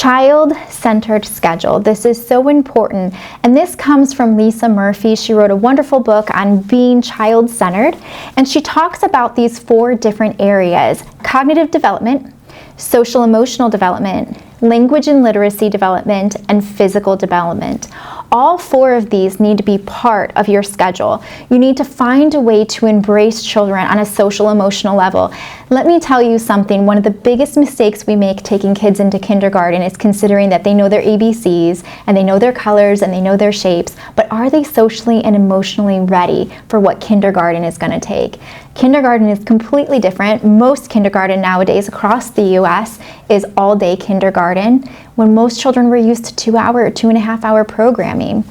Child-centered schedule. This is so important, and this comes from Lisa Murphy. She wrote a wonderful book on being child-centered, and she talks about these 4 different areas: cognitive development, social emotional development, language and literacy development, and physical development. All 4 of these need to be part of your schedule. You need to find a way to embrace children on a social emotional level. Let me tell you something, one of the biggest mistakes we make taking kids into kindergarten is considering that they know their ABCs and they know their colors and they know their shapes, but are they socially and emotionally ready for what kindergarten is going to take? Kindergarten is completely different. Most kindergarten nowadays across the US is all-day kindergarten, when most children were used to 2-hour or 2.5-hour programming.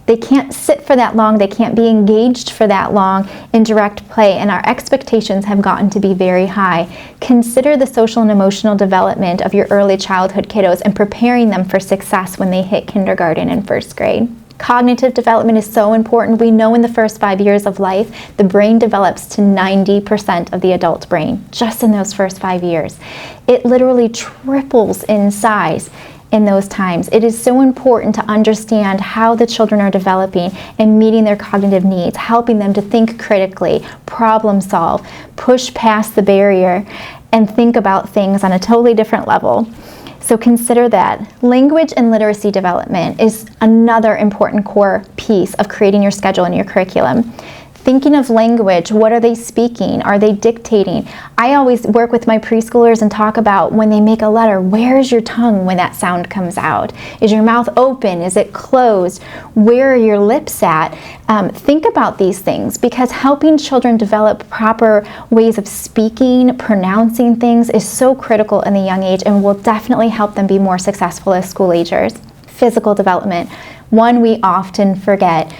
They can't sit for that long, they can't be engaged for that long in direct play, and our expectations have gotten to be very high. Consider the social and emotional development of your early childhood kiddos and preparing them for success when they hit kindergarten and 1st grade. Cognitive development is so important. We know in the first 5 years of life, the brain develops to 90% of the adult brain, just in those first 5 years. It literally triples in size in those times. It is so important to understand how the children are developing and meeting their cognitive needs, helping them to think critically, problem solve, push past the barrier, and think about things on a totally different level. So consider that. Language and literacy development is another important core piece of creating your schedule and your curriculum. Thinking of language, what are they speaking? Are they dictating? I always work with my preschoolers and talk about when they make a letter, where is your tongue when that sound comes out? Is your mouth open? Is it closed? Where are your lips at? Think about these things, because helping children develop proper ways of speaking, pronouncing things is so critical in the young age and will definitely help them be more successful as school agers. Physical development, one we often forget.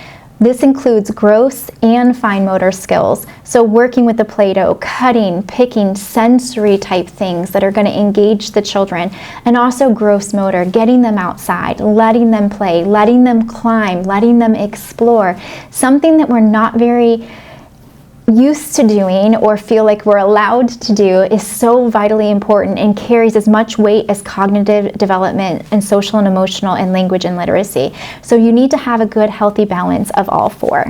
This includes gross and fine motor skills. So working with the Play-Doh, cutting, picking, sensory type things that are going to engage the children, and also gross motor, getting them outside, letting them play, letting them climb, letting them explore. Something that we're not very used to doing or feel like we're allowed to do is so vitally important and carries as much weight as cognitive development and social and emotional and language and literacy. So you need to have a good, healthy balance of all 4.